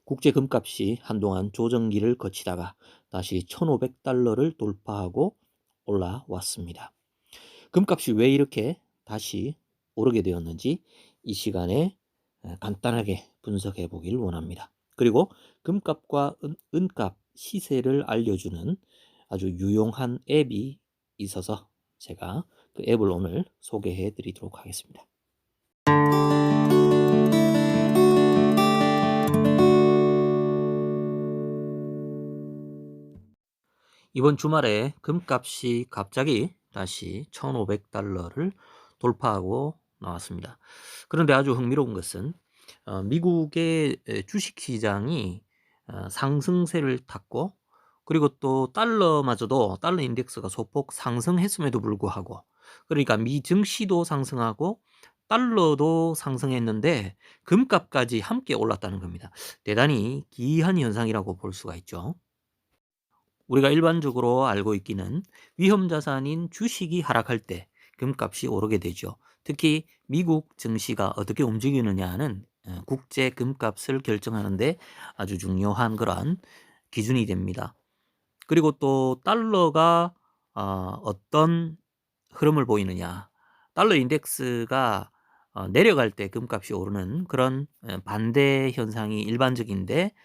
국제 금값이 한동안 조정기를 거치다가 다시 1,500달러를 돌파하고 올라왔습니다. 금값이 왜 이렇게 다시 오르게 되었는지 이 시간에 간단하게 분석해 보길 원합니다. 그리고 금값과 은값 시세를 알려주는 아주 유용한 앱이 있어서 제가 그 앱을 오늘 소개해 드리도록 하겠습니다. 이번 주말에 금값이 갑자기 다시 1,500달러를 돌파하고 나왔습니다. 그런데 아주 흥미로운 것은 미국의 주식시장이 상승세를 탔고, 그리고 또 달러마저도 달러 인덱스가 소폭 상승했음에도 불구하고, 그러니까 미 증시도 상승하고 달러도 상승했는데 금값까지 함께 올랐다는 겁니다. 대단히 기이한 현상이라고 볼 수가 있죠. 우리가 일반적으로 알고 있기는 위험 자산인 주식이 하락할 때 금값이 오르게 되죠. 특히 미국 증시가 어떻게 움직이느냐는 국제 금값을 결정하는데 아주 중요한 그런 기준이 됩니다. 그리고 또 달러가 어떤 흐름을 보이느냐, 달러 인덱스가 내려갈 때 금값이 오르는 그런 반대 현상이 일반적인데,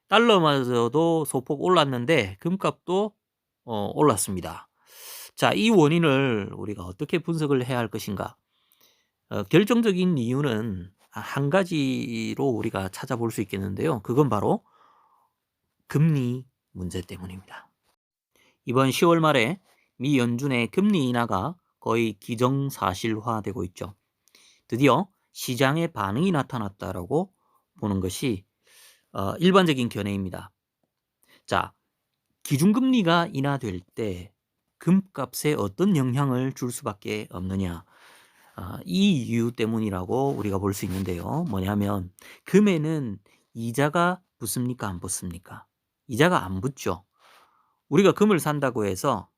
달러마저도 소폭 올랐는데 금값도 올랐습니다. 자, 이 원인을 우리가 어떻게 분석을 해야 할 것인가? 결정적인 이유는 한 가지로 우리가 찾아볼 수 있겠는데요. 그건 바로 금리 문제 때문입니다. 이번 10월 말에 미 연준의 금리 인하가 거의 기정사실화되고 있죠. 드디어 시장의 반응이 나타났다라고 보는 것이 일반적인 견해입니다. 자, 기준금리가 인하될 때 금값에 어떤 영향을 줄 수밖에 없느냐, 이 이유 때문이라고 우리가 볼 수 있는데요. 뭐냐면 금에는 이자가 붙습니까, 안 붙습니까? 이자가 안 붙죠. 우리가 금을 산다고 해서,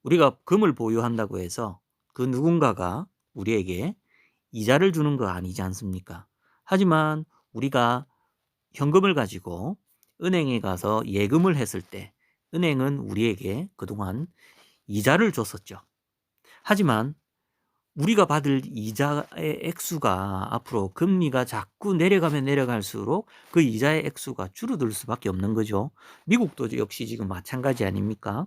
우리가 금을 보유한다고 해서 그 누군가가 우리에게 이자를 주는 거 아니지 않습니까? 하지만 우리가 현금을 가지고 은행에 가서 예금을 했을 때 은행은 우리에게 그동안 이자를 줬었죠. 하지만 우리가 받을 이자의 액수가 앞으로 금리가 자꾸 내려가면 내려갈수록 그 이자의 액수가 줄어들 수밖에 없는 거죠. 미국도 역시 지금 마찬가지 아닙니까?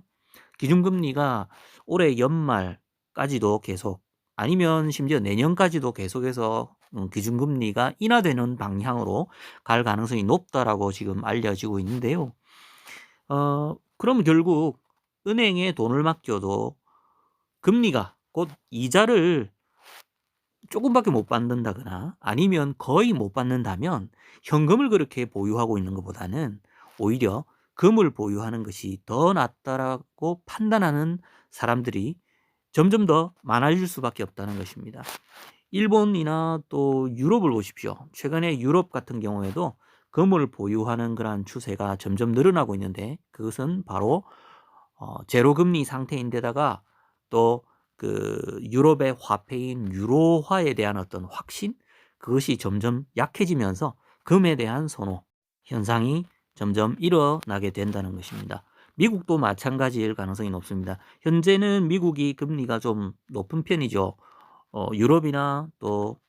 기준금리가 올해 연말까지도 계속, 아니면 심지어 내년까지도 계속해서 기준금리가 인하되는 방향으로 갈 가능성이 높다라고 지금 알려지고 있는데요. 그럼 결국 은행에 돈을 맡겨도 금리가, 곧 이자를 조금밖에 못 받는다거나 아니면 거의 못 받는다면 현금을 그렇게 보유하고 있는 것보다는 오히려 금을 보유하는 것이 더 낫다라고 판단하는 사람들이 점점 더 많아질 수밖에 없다는 것입니다. 일본이나 또 유럽을 보십시오. 최근에 유럽 같은 경우에도 금을 보유하는 그러한 추세가 점점 늘어나고 있는데, 그것은 바로 제로금리 상태인데다가 또 그 유럽의 화폐인 유로화에 대한 어떤 확신, 그것이 점점 약해지면서 금에 대한 선호 현상이 점점 일어나게 된다는 것입니다. 미국도 마찬가지일 가능성이 높습니다. 현재는 미국이 금리가 좀 높은 편이죠. 유럽이나 또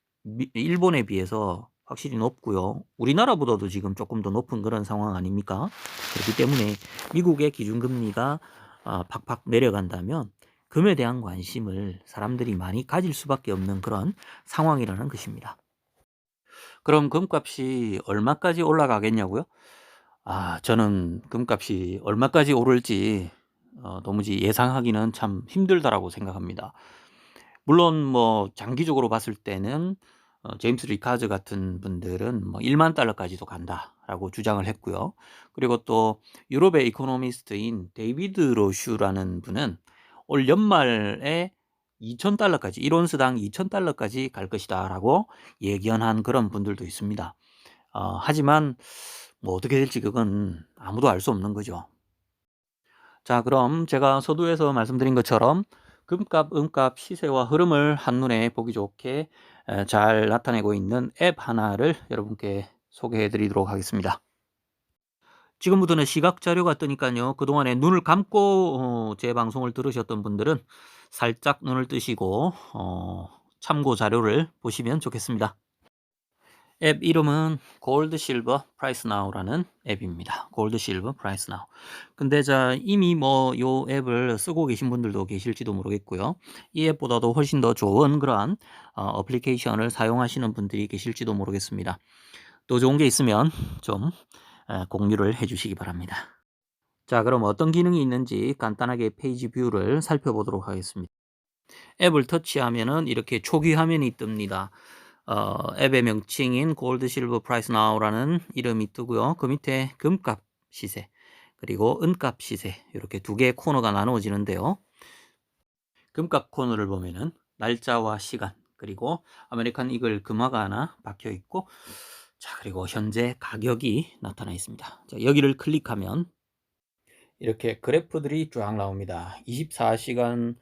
일본에 비해서 확실히 높고요. 우리나라보다도 지금 조금 더 높은 그런 상황 아닙니까? 그렇기 때문에 미국의 기준금리가 팍팍 내려간다면 금에 대한 관심을 사람들이 많이 가질 수밖에 없는 그런 상황이라는 것입니다. 그럼 금값이 얼마까지 올라가겠냐고요? 저는 금값이 얼마까지 오를지 도무지 예상하기는 참 힘들다라고 생각합니다. 물론 뭐 장기적으로 봤을 때는 제임스 리카즈 같은 분들은 뭐 1만 달러까지도 간다라고 주장을 했고요. 그리고 또 유럽의 이코노미스트인 데이비드 로슈라는 분은 올 연말에 2,000달러까지, 1온스당 2,000달러까지 갈 것이다라고 예견한 그런 분들도 있습니다. 하지만 뭐 어떻게 될지 그건 아무도 알 수 없는 거죠. 자, 그럼 제가 서두에서 말씀드린 것처럼 금값, 은값 시세와 흐름을 한눈에 보기 좋게 잘 나타내고 있는 앱 하나를 여러분께 소개해 드리도록 하겠습니다. 지금부터는 시각 자료가 뜨니까요. 그동안에 눈을 감고 제 방송을 들으셨던 분들은 살짝 눈을 뜨시고 참고 자료를 보시면 좋겠습니다. 앱 이름은 골드 실버 프라이스 나우라는 앱입니다. 골드 실버 프라이스 나우. 근데 이미 뭐 요 앱을 쓰고 계신 분들도 계실지도 모르겠고요. 이 앱보다도 훨씬 더 좋은 그러한 어플리케이션을 사용하시는 분들이 계실지도 모르겠습니다. 또 좋은 게 있으면 좀 공유를 해 주시기 바랍니다. 자, 그럼 어떤 기능이 있는지 간단하게 페이지 뷰를 살펴보도록 하겠습니다. 앱을 터치하면은 이렇게 초기 화면이 뜹니다. 앱의 명칭인 골드 실버 프라이스 나우라는 이름이 뜨고요. 그 밑에 금값 시세 그리고 은값 시세 이렇게 두 개의 코너가 나누어지는데요. 금값 코너를 보면은 날짜와 시간 그리고 아메리칸 이글 금화가 하나 박혀 있고, 자, 그리고 현재 가격이 나타나 있습니다. 자, 여기를 클릭하면 이렇게 그래프들이 쫙 나옵니다. 24시간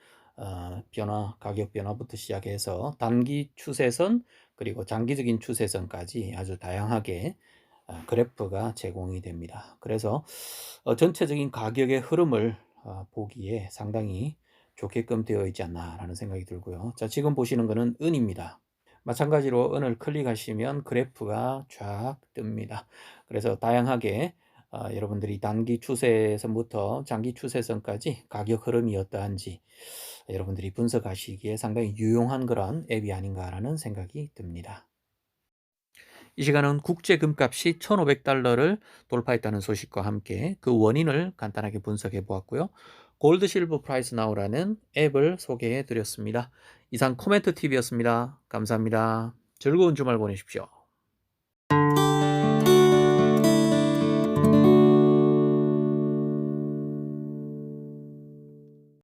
변화, 가격 변화부터 시작해서 단기 추세선 그리고 장기적인 추세선까지 아주 다양하게 그래프가 제공이 됩니다. 그래서 전체적인 가격의 흐름을 보기에 상당히 좋게끔 되어 있지 않나라는 생각이 들고요. 자, 지금 보시는 것은 은입니다. 마찬가지로 은을 클릭하시면 그래프가 쫙 뜹니다. 그래서 다양하게 여러분들이 단기 추세선부터 장기 추세선까지 가격 흐름이 어떠한지 여러분들이 분석하시기에 상당히 유용한 그런 앱이 아닌가라는 생각이 듭니다. 이 시간은 국제 금값이 1,500달러를 돌파했다는 소식과 함께 그 원인을 간단하게 분석해 보았고요. 골드 실버 프라이스 나우라는 앱을 소개해 드렸습니다. 이상 코멘트 TV였습니다. 감사합니다. 즐거운 주말 보내십시오.